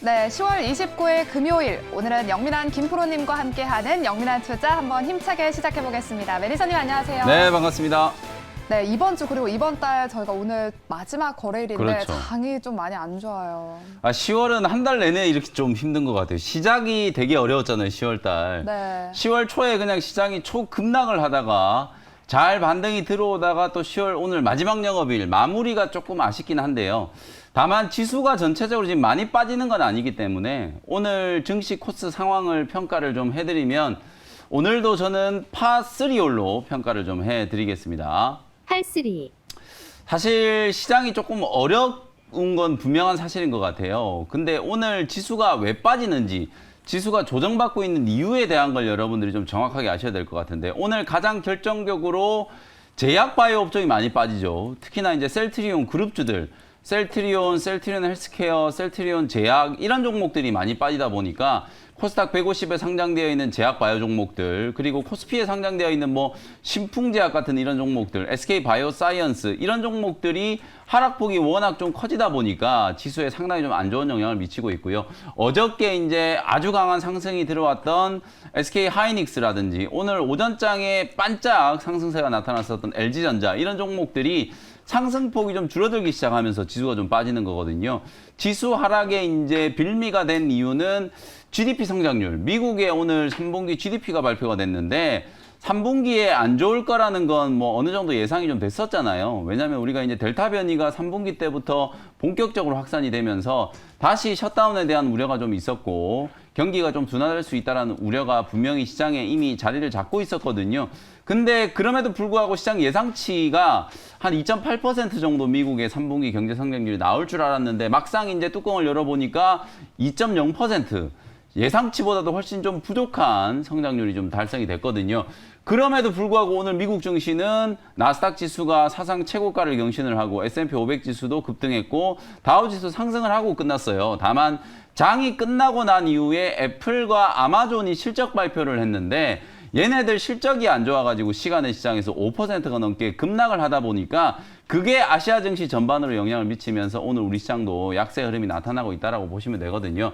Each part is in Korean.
네, 10월 29일 금요일 오늘은 영민한 김프로님과 함께하는 영민한 투자 한번 힘차게 시작해보겠습니다. 매니저님 안녕하세요. 네, 반갑습니다. 네, 이번 주 그리고 이번 달 저희가 오늘 마지막 거래일인데 그렇죠. 장이 좀 많이 안 좋아요. 10월은 한 달 내내 이렇게 좀 힘든 것 같아요. 시작이 되게 어려웠잖아요, 10월 달. 네. 10월 초에 그냥 시장이 초급락을 하다가 잘 반등이 들어오다가 또 10월 오늘 마지막 영업일 마무리가 조금 아쉽긴 한데요. 다만 지수가 전체적으로 지금 많이 빠지는 건 아니기 때문에 오늘 증시 코스 상황을 평가를 좀 해드리면 오늘도 저는 파3홀로 평가를 좀 해드리겠습니다. 팔3. 사실 시장이 조금 어려운 건 분명한 사실인 것 같아요. 근데 오늘 지수가 왜 빠지는지, 지수가 조정받고 있는 이유에 대한 걸 여러분들이 좀 정확하게 아셔야 될 것 같은데, 오늘 가장 결정적으로 제약 바이오 업종이 많이 빠지죠. 특히나 이제 셀트리온 그룹주들, 셀트리온 헬스케어, 셀트리온 제약 이런 종목들이 많이 빠지다 보니까 코스닥 150에 상장되어 있는 제약 바이오 종목들, 그리고 코스피에 상장되어 있는 뭐 신풍제약 같은 이런 종목들, SK 바이오사이언스 이런 종목들이 하락폭이 워낙 좀 커지다 보니까 지수에 상당히 좀 안 좋은 영향을 미치고 있고요. 어저께 이제 아주 강한 상승이 들어왔던 SK 하이닉스라든지 오늘 오전장에 반짝 상승세가 나타났었던 LG전자 이런 종목들이 상승폭이 좀 줄어들기 시작하면서 지수가 좀 빠지는 거거든요. 지수 하락에 이제 빌미가 된 이유는 GDP 성장률. 미국의 오늘 3분기 GDP가 발표가 됐는데 3분기에 안 좋을 거라는 건 뭐 어느 정도 예상이 좀 됐었잖아요. 왜냐하면 우리가 이제 델타 변이가 3분기 때부터 본격적으로 확산이 되면서 다시 셧다운에 대한 우려가 좀 있었고 경기가 좀 둔화될 수 있다는 우려가 분명히 시장에 이미 자리를 잡고 있었거든요. 근데 그럼에도 불구하고 시장 예상치가 한 2.8% 정도 미국의 3분기 경제 성장률이 나올 줄 알았는데 막상 이제 뚜껑을 열어보니까 2.0%. 예상치보다도 훨씬 좀 부족한 성장률이 좀 달성이 됐거든요. 그럼에도 불구하고 오늘 미국 증시는 나스닥 지수가 사상 최고가를 경신을 하고 S&P 500 지수도 급등했고 다우 지수 상승을 하고 끝났어요. 다만 장이 끝나고 난 이후에 애플과 아마존이 실적 발표를 했는데 얘네들 실적이 안 좋아가지고 시간의 시장에서 5%가 넘게 급락을 하다 보니까 그게 아시아 증시 전반으로 영향을 미치면서 오늘 우리 시장도 약세 흐름이 나타나고 있다고 보시면 되거든요.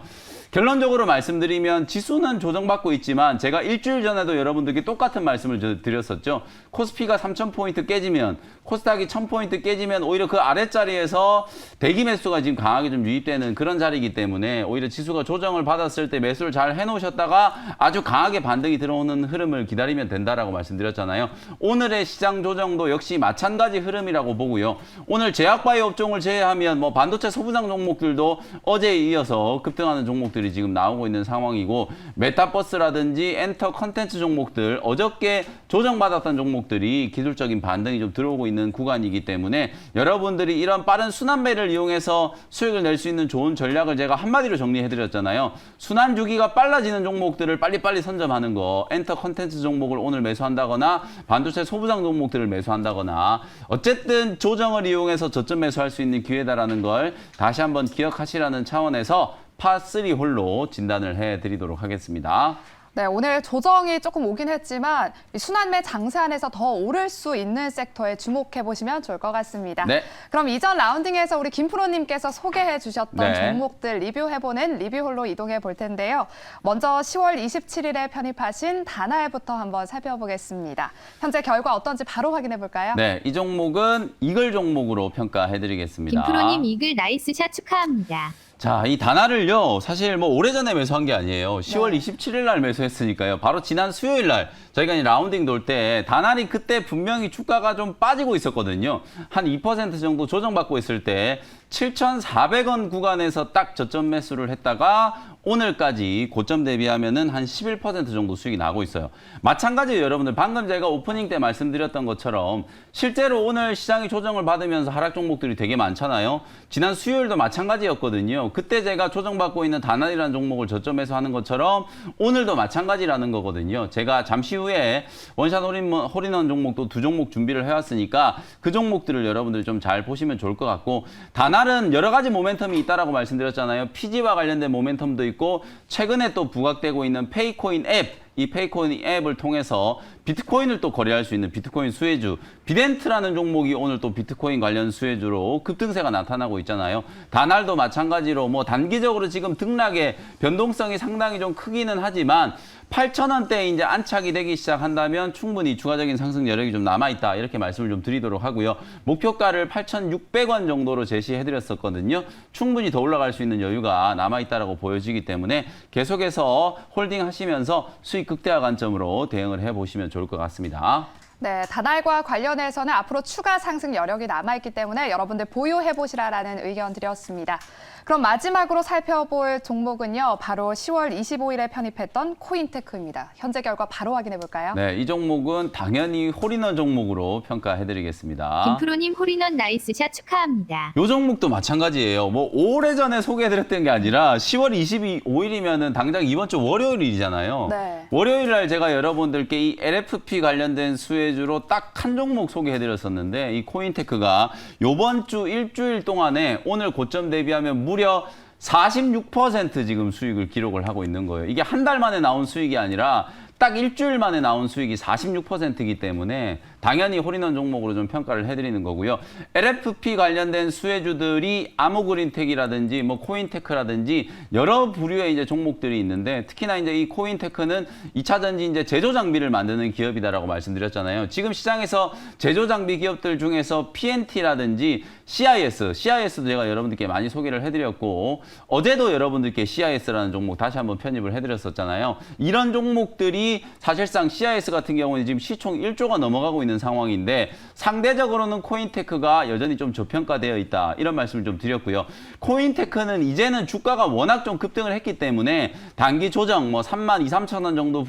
결론적으로 말씀드리면 지수는 조정받고 있지만 제가 일주일 전에도 여러분들께 똑같은 말씀을 드렸었죠. 코스피가 3,000포인트 깨지면 코스닥이 1,000포인트 깨지면 오히려 그 아랫자리에서 대기 매수가 지금 강하게 좀 유입되는 그런 자리이기 때문에 오히려 지수가 조정을 받았을 때 매수를 잘 해놓으셨다가 아주 강하게 반등이 들어오는 흐름을 기다리면 된다라고 말씀드렸잖아요. 오늘의 시장 조정도 역시 마찬가지 흐름이라고 보고요. 오늘 제약바이오 업종을 제외하면 뭐 반도체 소부장 종목들도 어제에 이어서 급등하는 종목들이 지금 나오고 있는 상황이고 메타버스라든지 엔터 컨텐츠 종목들 어저께 조정받았던 종목들이 기술적인 반등이 좀 들어오고 있는 구간이기 때문에 여러분들이 이런 빠른 순환매를 이용해서 수익을 낼 수 있는 좋은 전략을 제가 한마디로 정리해드렸잖아요. 순환 주기가 빨라지는 종목들을 빨리빨리 선점하는 거, 엔터 컨텐츠 종목을 오늘 매수한다거나 반도체 소부장 종목들을 매수한다거나 어쨌든 조정을 이용해서 저점 매수할 수 있는 기회다라는 걸 다시 한번 기억하시라는 차원에서 파3 홀로 진단을 해드리도록 하겠습니다. 네, 오늘 조정이 조금 오긴 했지만 이 순환매 장세 안에서 더 오를 수 있는 섹터에 주목해 보시면 좋을 것 같습니다. 네. 그럼 이전 라운딩에서 우리 김프로님께서 소개해 주셨던 네. 종목들 리뷰해보는 리뷰홀로 이동해 볼 텐데요. 먼저 10월 27일에 편입하신 다나엘부터 한번 살펴보겠습니다. 현재 결과 어떤지 바로 확인해 볼까요? 네, 이 종목은 이글 종목으로 평가해드리겠습니다. 김프로님 이글 나이스샷 축하합니다. 자, 이 다나를요, 사실 뭐 오래전에 매수한 게 아니에요. 10월 27일 날 매수했으니까요. 바로 지난 수요일 날 저희가 이 라운딩 돌 때 다날이 그때 분명히 주가가 좀 빠지고 있었거든요. 한 2% 정도 조정받고 있을 때 7,400원 구간에서 딱 저점 매수를 했다가 오늘까지 고점 대비하면은 한 11% 정도 수익이 나고 있어요. 마찬가지로 여러분들 방금 제가 오프닝 때 말씀드렸던 것처럼 실제로 오늘 시장이 조정을 받으면서 하락 종목들이 되게 많잖아요. 지난 수요일도 마찬가지였거든요. 그때 제가 조정받고 있는 다날이라는 종목을 저점 매수하는 것처럼 오늘도 마찬가지라는 거거든요. 제가 잠시 후에 원샷 홀인원 종목도 두 종목 준비를 해왔으니까 그 종목들을 여러분들 좀 잘 보시면 좋을 것 같고 다날은 여러 가지 모멘텀이 있다라고 말씀드렸잖아요. PG와 관련된 모멘텀도 있고 최근에 또 부각되고 있는 페이코인 앱 이 페이코인 앱을 통해서 비트코인을 또 거래할 수 있는 비트코인 수혜주 비덴트라는 종목이 오늘 또 비트코인 관련 수혜주로 급등세가 나타나고 있잖아요. 다날도 마찬가지로 뭐 단기적으로 지금 등락의 변동성이 상당히 좀 크기는 하지만 8,000원대에 이제 안착이 되기 시작한다면 충분히 추가적인 상승 여력이 좀 남아있다. 이렇게 말씀을 좀 드리도록 하고요. 목표가를 8,600원 정도로 제시해드렸었거든요. 충분히 더 올라갈 수 있는 여유가 남아있다라고 보여지기 때문에 계속해서 홀딩 하시면서 수익 극대화 관점으로 대응을 해보시면 좋을 것 같습니다. 네, 다날과 관련해서는 앞으로 추가 상승 여력이 남아있기 때문에 여러분들 보유해보시라라는 의견 드렸습니다. 그럼 마지막으로 살펴볼 종목은요. 바로 10월 25일에 편입했던 코인테크입니다. 현재 결과 바로 확인해 볼까요? 네, 이 종목은 당연히 홀인원 종목으로 평가해드리겠습니다. 김프로님 홀인원 나이스 샷 축하합니다. 이 종목도 마찬가지예요. 뭐 오래전에 소개해드렸던 게 아니라 10월 25일이면은 당장 이번 주 월요일이잖아요. 네. 월요일 날 제가 여러분들께 이 LFP 관련된 수혜주로 딱 한 종목 소개해드렸었는데 이 코인테크가 이번 주 일주일 동안에 오늘 고점 대비하면 무려 46% 지금 수익을 기록을 하고 있는 거예요. 이게 한 달 만에 나온 수익이 아니라 딱 일주일 만에 나온 수익이 46%이기 때문에 당연히 홀인원 종목으로 좀 평가를 해드리는 거고요. LFP 관련된 수혜주들이 아모그린텍이라든지 뭐 코인테크라든지 여러 부류의 이제 종목들이 있는데 특히나 이제 이 코인테크는 2차 전지 이제 제조 장비를 만드는 기업이다라고 말씀드렸잖아요. 지금 시장에서 제조 장비 기업들 중에서 PNT라든지 CIS도 제가 여러분들께 많이 소개를 해드렸고 어제도 여러분들께 CIS라는 종목 다시 한번 편입을 해드렸었잖아요. 이런 종목들이 사실상 CIS 같은 경우는 지금 시총 1조가 넘어가고 있는 상황인데 상대적으로는 코인테크가 여전히 좀 저평가되어 있다. 이런 말씀을 좀 드렸고요. 코인테크는 이제는 주가가 워낙 좀 급등을 했기 때문에 단기 조정 뭐 32,000~33,000원 정도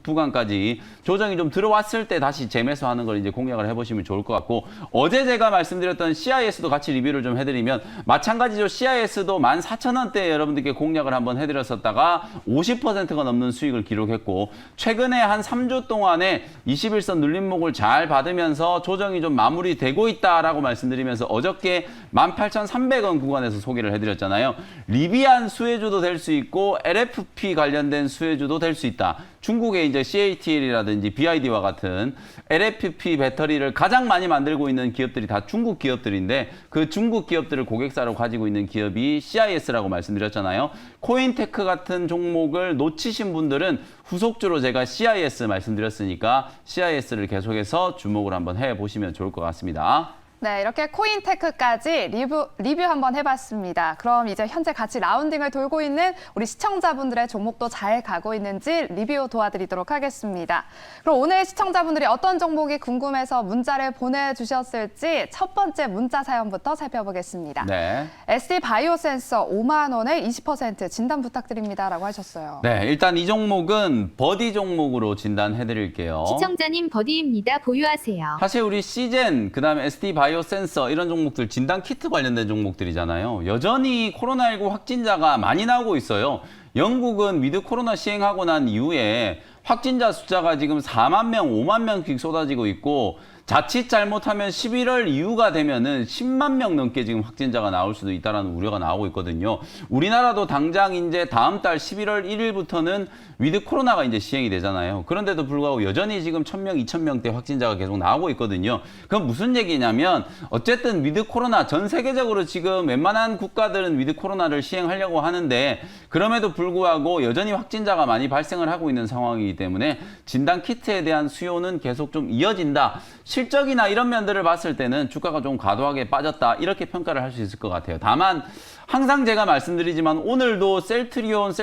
구간까지 조정이 좀 들어왔을 때 다시 재매수하는 걸 이제 공략을 해보시면 좋을 것 같고 어제 제가 말씀드렸던 CIS도 같이 리뷰를 좀 해드리면 마찬가지죠. CIS도 14,000원대에 여러분들께 공략을 한번 해드렸었다가 50%가 넘는 수익을 기록했고 최근에 한 3주 동안에 21선 눌림목을 잘 받으면서 조정이 좀 마무리되고 있다라고 말씀드리면서 어저께 18,300원 구간에서 소개를 해드렸잖아요. 리비안 수혜주도 될 수 있고 LFP 관련된 수혜주도 될 수 있다. 중국의 이제 CATL이라든지 BID와 같은 LFP 배터리를 가장 많이 만들고 있는 기업들이 다 중국 기업들인데 그 중국 기업들을 고객사로 가지고 있는 기업이 CIS라고 말씀드렸잖아요. 코인테크 같은 종목을 놓치신 분들은 후속주로 제가 CIS 말씀드렸으니까 CIS를 계속해서 주목을 한번 해보시면 좋을 것 같습니다. 네, 이렇게 코인테크까지 리뷰 한번 해봤습니다. 그럼 이제 현재 같이 라운딩을 돌고 있는 우리 시청자분들의 종목도 잘 가고 있는지 리뷰 도와드리도록 하겠습니다. 그럼 오늘 시청자분들이 어떤 종목이 궁금해서 문자를 보내주셨을지 첫 번째 문자 사연부터 살펴보겠습니다. 네. SD 바이오센서 5만 원에 20% 진단 부탁드립니다라고 하셨어요. 네, 일단 이 종목은 버디 종목으로 진단해드릴게요. 시청자님 버디입니다. 보유하세요. 사실 우리 시젠, 그다음에 SD 바이오센서 이런 종목들 진단 키트 관련된 종목들이잖아요. 여전히 코로나19 확진자가 많이 나오고 있어요. 영국은 위드 코로나 시행하고 난 이후에 확진자 숫자가 지금 4만 명, 5만 명씩 쏟아지고 있고 자칫 잘못하면 11월 이후가 되면은 10만 명 넘게 지금 확진자가 나올 수도 있다는 우려가 나오고 있거든요. 우리나라도 당장 이제 다음 달 11월 1일부터는 위드 코로나가 이제 시행이 되잖아요. 그런데도 불구하고 여전히 지금 1,000명, 2,000명대 확진자가 계속 나오고 있거든요. 그건 무슨 얘기냐면 어쨌든 위드 코로나 전 세계적으로 지금 웬만한 국가들은 위드 코로나를 시행하려고 하는데 그럼에도 불구하고 여전히 확진자가 많이 발생을 하고 있는 상황이기 때문에 진단 키트에 대한 수요는 계속 좀 이어진다. 실적이나 이런 면들을 봤을 때는 주가가 좀 과도하게 빠졌다. 이렇게 평가를 할 수 있을 것 같아요. 다만 항상 제가 말씀드리지만 오늘도 셀트리온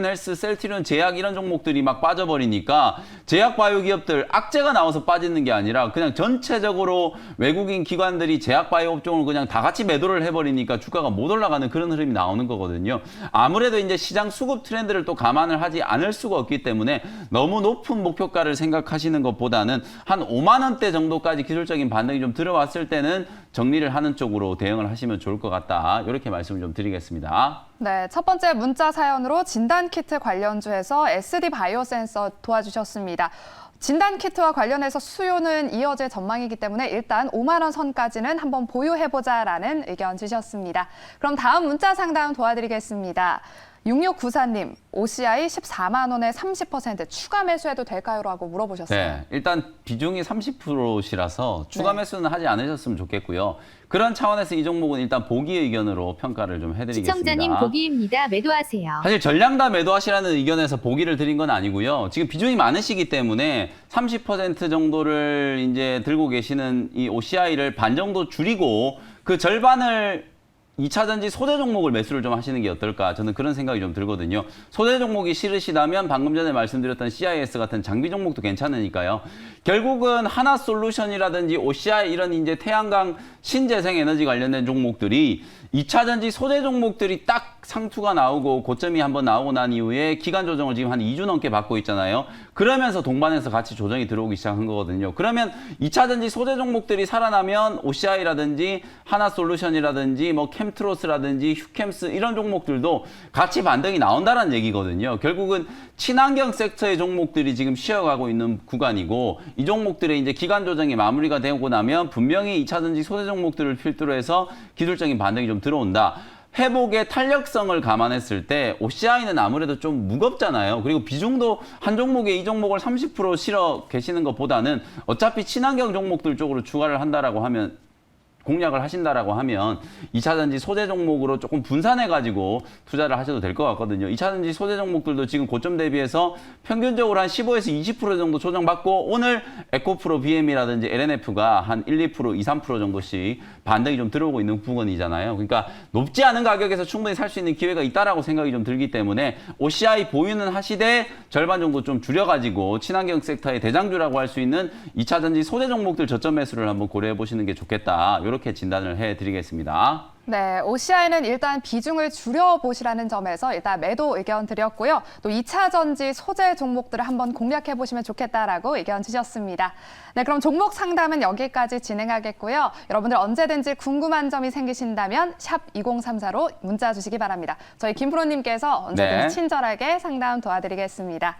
헬스, 셀트리온 제약 이런 종목들이 막 빠져버리니까 제약 바이오 기업들 악재가 나와서 빠지는 게 아니라 그냥 전체적으로 외국인 기관들이 제약 바이오 업종을 그냥 다 같이 매도를 해버리니까 주가가 못 올라가는 그런 흐름이 나오는 거거든요. 아무래도 이제 시장 수급 트렌드를 또 감안을 하지 않을 수가 없기 때문에 너무 높은 목표가를 생각하시는 것보다는 한 5만 원대 정도까지 기술적인 반등이 좀 들어왔을 때는 정리를 하는 쪽으로 대응을 하시면 좋을 것 같다. 이렇게 말씀을 좀 드리겠습니다. 네, 첫 번째 문자 사연으로 진단키트 관련주에서 SD 바이오센서 도와주셨습니다. 진단키트와 관련해서 수요는 이어질 전망이기 때문에 일단 5만 원 선까지는 한번 보유해보자라는 의견 주셨습니다. 그럼 다음 문자 상담 도와드리겠습니다. 6694님, OCI 14만 원에 30% 추가 매수해도 될까요? 라고 물어보셨어요. 네, 일단 비중이 30%시라서 추가 네. 매수는 하지 않으셨으면 좋겠고요. 그런 차원에서 이 종목은 일단 보기 의견으로 평가를 좀 해드리겠습니다. 시청자님 보기입니다. 매도하세요. 사실 전량 다 매도하시라는 의견에서 보기를 드린 건 아니고요. 지금 비중이 많으시기 때문에 30% 정도를 이제 들고 계시는 이 OCI를 반 정도 줄이고 그 절반을 2차전지 소재 종목을 매수를 좀 하시는 게 어떨까 저는 그런 생각이 좀 들거든요. 소재 종목이 싫으시다면 방금 전에 말씀드렸던 CIS 같은 장비 종목도 괜찮으니까요. 결국은 하나솔루션이라든지 OCI 이런 이제 태양광 신재생 에너지 관련된 종목들이 2차전지 소재 종목들이 딱 상투가 나오고 고점이 한번 나오고 난 이후에 기간 조정을 지금 한 2주 넘게 받고 있잖아요. 그러면서 동반해서 같이 조정이 들어오기 시작한 거거든요. 그러면 2차전지 소재 종목들이 살아나면 OCI라든지 하나솔루션이라든지 뭐 캠트로스라든지 휴캠스 이런 종목들도 같이 반등이 나온다는 얘기거든요. 결국은 친환경 섹터의 종목들이 지금 쉬어가고 있는 구간이고 이 종목들의 이제 기간 조정이 마무리가 되고 나면 분명히 2차전지 소재 종목들을 필두로 해서 기술적인 반등이 좀 들어온다. 회복의 탄력성을 감안했을 때 OCI는 아무래도 좀 무겁잖아요. 그리고 비중도 한 종목에 이 종목을 30% 실어 계시는 것보다는 어차피 친환경 종목들 쪽으로 추가를 한다라고 하면 공략을 하신다라고 하면 2차전지 소재 종목으로 조금 분산해가지고 투자를 하셔도 될 것 같거든요. 2차전지 소재 종목들도 지금 고점 대비해서 평균적으로 한 15에서 20% 정도 조정받고 오늘 에코프로 BM이라든지 LNF가 한 1, 2%, 2, 3% 정도씩 반등이 좀 들어오고 있는 부분이잖아요. 그러니까 높지 않은 가격에서 충분히 살 수 있는 기회가 있다라고 생각이 좀 들기 때문에 OCI 보유는 하시되 절반 정도 좀 줄여가지고 친환경 섹터의 대장주라고 할 수 있는 2차전지 소재 종목들 저점 매수를 한번 고려해 보시는 게 좋겠다. 이렇게 진단을 해드리겠습니다. 네, OCI는 일단 비중을 줄여보시라는 점에서 일단 매도 의견 드렸고요. 또 2차 전지 소재 종목들을 한번 공략해보시면 좋겠다라고 의견 주셨습니다. 네, 그럼 종목 상담은 여기까지 진행하겠고요. 여러분들 언제든지 궁금한 점이 생기신다면 샵 2034로 문자 주시기 바랍니다. 저희 김프로님께서 언제든지 네. 친절하게 상담 도와드리겠습니다.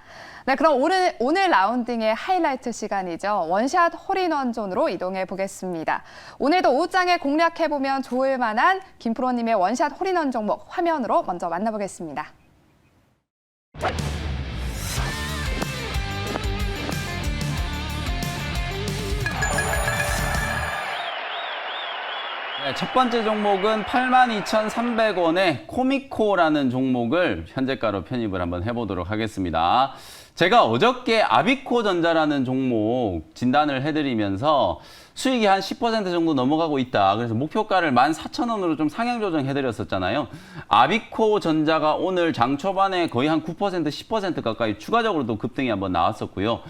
네, 그럼 오늘 라운딩의 하이라이트 시간이죠. 원샷 홀인원 존으로 이동해 보겠습니다. 오늘도 오후장에 공략해보면 좋을 만한 김프로님의 원샷 홀인원 종목 화면으로 먼저 만나보겠습니다. 네, 첫 번째 종목은 82,300원의 코미코라는 종목을 현재가로 편입을 한번 해보도록 하겠습니다. 제가 어저께 아비코전자라는 종목 진단을 해드리면서 수익이 한 10% 정도 넘어가고 있다. 그래서 목표가를 14,000원으로 좀 상향 조정해드렸었잖아요. 아비코전자가 오늘 장 초반에 거의 한 9%, 10% 가까이 추가적으로도 급등이 한번 나왔었고요.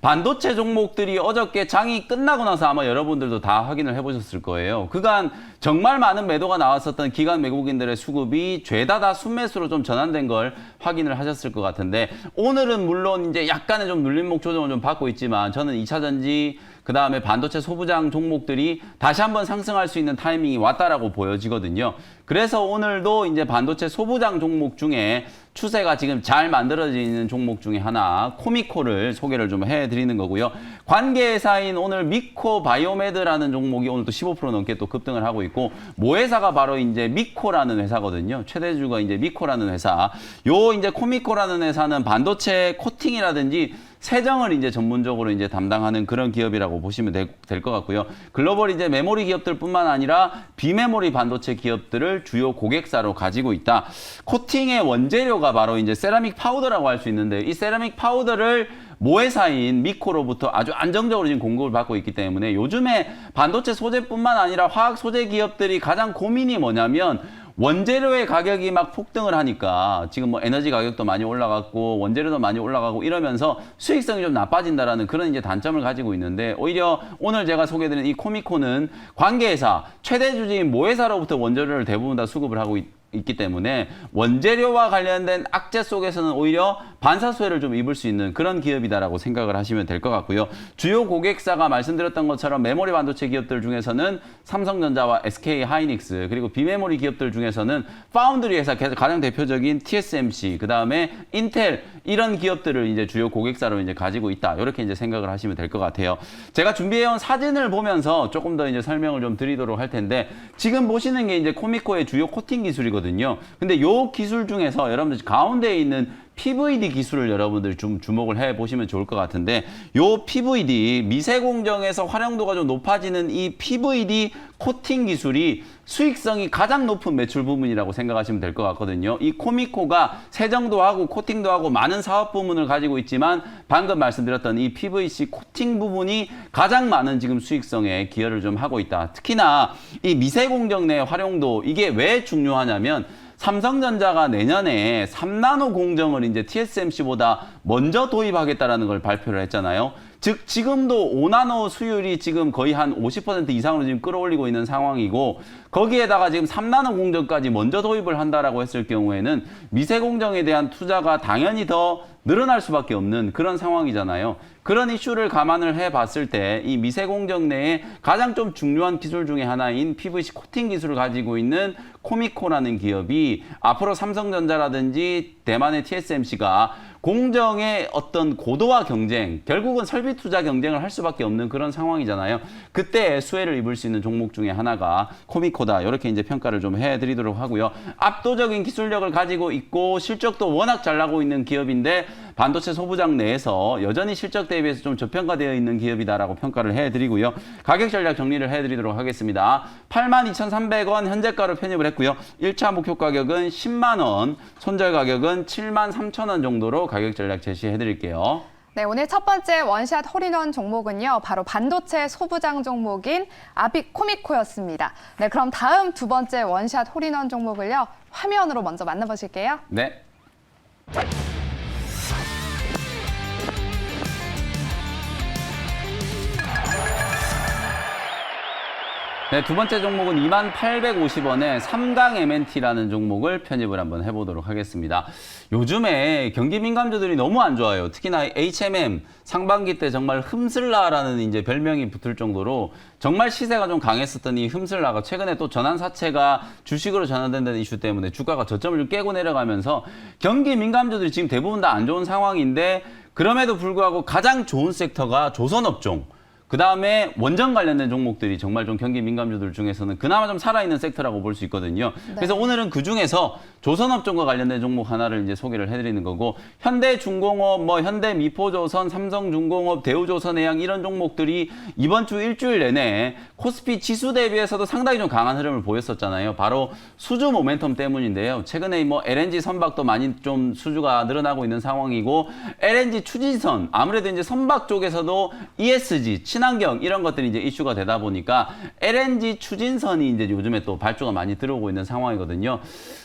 반도체 종목들이 어저께 장이 끝나고 나서 아마 여러분들도 다 확인을 해보셨을 거예요. 그간 정말 많은 매도가 나왔었던 기관 외국인들의 수급이 죄다 다 순매수로 좀 전환된 걸 확인을 하셨을 것 같은데 오늘은 물론 이제 약간의 좀 눌림목 조정을 좀 받고 있지만 저는 2차전지 그다음에 반도체 소부장 종목들이 다시 한번 상승할 수 있는 타이밍이 왔다라고 보여지거든요. 그래서 오늘도 이제 반도체 소부장 종목 중에 추세가 지금 잘 만들어지는 종목 중에 하나 코미코를 소개를 좀 해드리는 거고요. 관계회사인 오늘 미코 바이오메드라는 종목이 오늘 또 15% 넘게 또 급등을 하고 있고 모회사가 바로 이제 미코라는 회사거든요. 최대주가 이제 미코라는 회사. 요 이제 코미코라는 회사는 반도체 코팅이라든지 세정을 이제 전문적으로 이제 담당하는 그런 기업이라고 보시면 될 것 같고요. 글로벌 이제 메모리 기업들뿐만 아니라 비메모리 반도체 기업들을 주요 고객사로 가지고 있다. 코팅의 원재료가 바로 이제 세라믹 파우더라고 할 수 있는데 이 세라믹 파우더를 모회사인 미코로부터 아주 안정적으로 지금 공급을 받고 있기 때문에 요즘에 반도체 소재뿐만 아니라 화학 소재 기업들이 가장 고민이 뭐냐면 원재료의 가격이 막 폭등을 하니까 지금 뭐 에너지 가격도 많이 올라갔고 원재료도 많이 올라가고 이러면서 수익성이 좀 나빠진다라는 그런 이제 단점을 가지고 있는데 오히려 오늘 제가 소개해드린 이 코미코는 관계회사 최대 주주인 모회사로부터 원재료를 대부분 다 수급을 하고 있기 때문에 원재료와 관련된 악재 속에서는 오히려 반사수혜를 좀 입을 수 있는 그런 기업이다라고 생각을 하시면 될 것 같고요. 주요 고객사가 말씀드렸던 것처럼 메모리 반도체 기업들 중에서는 삼성전자와 SK 하이닉스 그리고 비메모리 기업들 중에서는 파운드리 회사 가장 대표적인 TSMC 그다음에 인텔 이런 기업들을 이제 주요 고객사로 이제 가지고 있다. 이렇게 이제 생각을 하시면 될 것 같아요. 제가 준비해온 사진을 보면서 조금 더 이제 설명을 좀 드리도록 할 텐데 지금 보시는 게 이제 코미코의 주요 코팅 기술이거든요. 근데 요 기술 중에서 여러분들 가운데에 있는 PVD 기술을 여러분들 좀 주목을 해 보시면 좋을 것 같은데 요 PVD 미세 공정에서 활용도가 좀 높아지는 이 PVD 코팅 기술이 수익성이 가장 높은 매출 부문이라고 생각하시면 될 것 같거든요. 이 코미코가 세정도 하고 코팅도 하고 많은 사업 부문을 가지고 있지만 방금 말씀드렸던 이 PVC 코팅 부분이 가장 많은 지금 수익성에 기여를 좀 하고 있다. 특히나 이 미세 공정 내 활용도 이게 왜 중요하냐면 삼성전자가 내년에 3나노 공정을 이제 TSMC보다 먼저 도입하겠다라는 걸 발표를 했잖아요. 즉 지금도 5나노 수율이 지금 거의 한 50% 이상으로 지금 끌어올리고 있는 상황이고 거기에다가 지금 3나노 공정까지 먼저 도입을 한다라고 했을 경우에는 미세 공정에 대한 투자가 당연히 더 늘어날 수밖에 없는 그런 상황이잖아요. 그런 이슈를 감안을 해봤을 때 이 미세 공정 내에 가장 좀 중요한 기술 중에 하나인 PVC 코팅 기술을 가지고 있는 코미코라는 기업이 앞으로 삼성전자라든지 대만의 TSMC가 공정의 어떤 고도화 경쟁, 결국은 설비 투자 경쟁을 할 수밖에 없는 그런 상황이잖아요. 그때 수혜를 입을 수 있는 종목 중에 하나가 코미코다. 이렇게 이제 평가를 좀 해드리도록 하고요. 압도적인 기술력을 가지고 있고 실적도 워낙 잘 나고 있는 기업인데 반도체 소부장 내에서 여전히 실적 대비해서 좀 저평가되어 있는 기업이다라고 평가를 해드리고요. 가격 전략 정리를 해드리도록 하겠습니다. 82,300원 현재가로 편입을 했고요. 1차 목표 가격은 10만 원, 손절 가격은 73,000원 정도로 가격 전략 제시해드릴게요. 네, 오늘 첫 번째 원샷 홀인원 종목은요, 바로 반도체 소부장 종목인 아빅코미코였습니다. 네, 그럼 다음 두 번째 원샷 홀인원 종목을요, 화면으로 먼저 만나보실게요. 네. 네, 두 번째 종목은 2850원에 삼강 MNT라는 종목을 편입을 한번 해보도록 하겠습니다. 요즘에 경기 민감주들이 너무 안 좋아요. 특히나 HMM 상반기 때 정말 흠슬라라는 이제 별명이 붙을 정도로 정말 시세가 좀 강했었던 이 흠슬라가 최근에 또 전환 사채가 주식으로 전환된다는 이슈 때문에 주가가 저점을 좀 깨고 내려가면서 경기 민감주들이 지금 대부분 다 안 좋은 상황인데 그럼에도 불구하고 가장 좋은 섹터가 조선업종. 그 다음에 원전 관련된 종목들이 정말 좀 경기 민감주들 중에서는 그나마 좀 살아있는 섹터라고 볼 수 있거든요. 네. 그래서 오늘은 그 중에서 조선업종과 관련된 종목 하나를 이제 소개를 해드리는 거고 현대중공업, 뭐 현대미포조선, 삼성중공업, 대우조선해양 이런 종목들이 이번 주 일주일 내내 코스피 지수 대비해서도 상당히 좀 강한 흐름을 보였었잖아요. 바로 수주 모멘텀 때문인데요. 최근에 뭐 LNG 선박도 많이 좀 수주가 늘어나고 있는 상황이고 LNG 추진선 아무래도 이제 선박 쪽에서도 ESG 친환경 이런 것들이 이제 이슈가 되다 보니까 LNG 추진선이 이제 요즘에 또 발주가 많이 들어오고 있는 상황이거든요.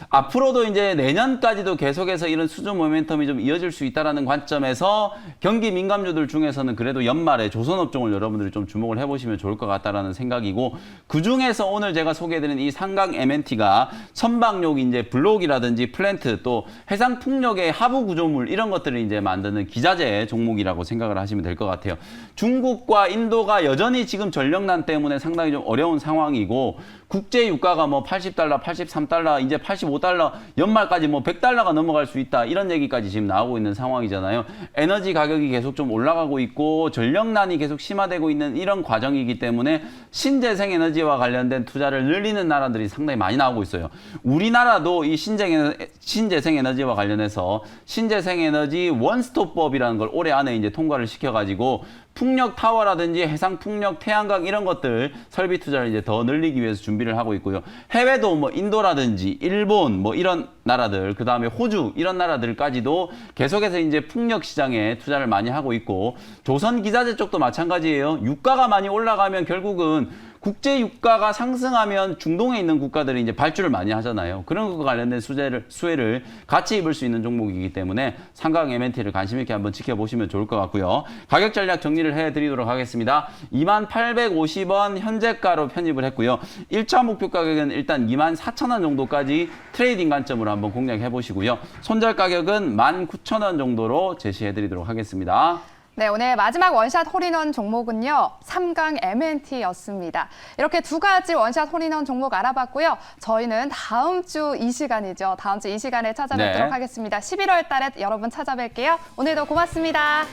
앞으로도 이제 내년까지도 계속해서 이런 수주 모멘텀이 좀 이어질 수 있다라는 관점에서 경기 민감주들 중에서는 그래도 연말에 조선업종을 여러분들이 좀 주목을 해보시면 좋을 것 같다라는 생각이고 그 중에서 오늘 제가 소개해드린 이 삼강 MNT가 선박용 이제 블록이라든지 플랜트 또 해상 풍력의 하부 구조물 이런 것들을 이제 만드는 기자재 종목이라고 생각을 하시면 될 것 같아요. 중국과 인도가 여전히 지금 전력난 때문에 상당히 좀 어려운 상황이고 국제 유가가 뭐 80달러, 83달러, 이제 85달러, 연말까지 뭐 100달러가 넘어갈 수 있다. 이런 얘기까지 지금 나오고 있는 상황이잖아요. 에너지 가격이 계속 좀 올라가고 있고 전력난이 계속 심화되고 있는 이런 과정이기 때문에 신재생 에너지와 관련된 투자를 늘리는 나라들이 상당히 많이 나오고 있어요. 우리나라도 이 신재생 에너지와 관련해서 신재생 에너지 원스톱법이라는 걸 올해 안에 이제 통과를 시켜가지고 풍력 타워라든지 해상 풍력, 태양광 이런 것들 설비 투자를 이제 더 늘리기 위해서 준비를 하고 있고요. 해외도 뭐 인도라든지 일본 뭐 이런 나라들, 그 다음에 호주 이런 나라들까지도 계속해서 이제 풍력 시장에 투자를 많이 하고 있고 조선 기자재 쪽도 마찬가지예요. 유가가 많이 올라가면 결국은 국제 유가가 상승하면 중동에 있는 국가들이 이제 발주를 많이 하잖아요. 그런 것과 관련된 수혜를 같이 입을 수 있는 종목이기 때문에 삼강 MNT를 관심 있게 한번 지켜보시면 좋을 것 같고요. 가격 전략 정리를 해드리도록 하겠습니다. 2850원 현재가로 편입을 했고요. 1차 목표 가격은 일단 24,000원 정도까지 트레이딩 관점으로 한번 공략해 보시고요. 손절 가격은 19,000원 정도로 제시해드리도록 하겠습니다. 네, 오늘 마지막 원샷 홀인원 종목은요. 3강 MNT였습니다. 이렇게 두 가지 원샷 홀인원 종목 알아봤고요. 저희는 다음 주 이 시간이죠. 다음 주 이 시간에 찾아뵙도록 네. 하겠습니다. 11월 달에 여러분 찾아뵐게요. 오늘도 고맙습니다.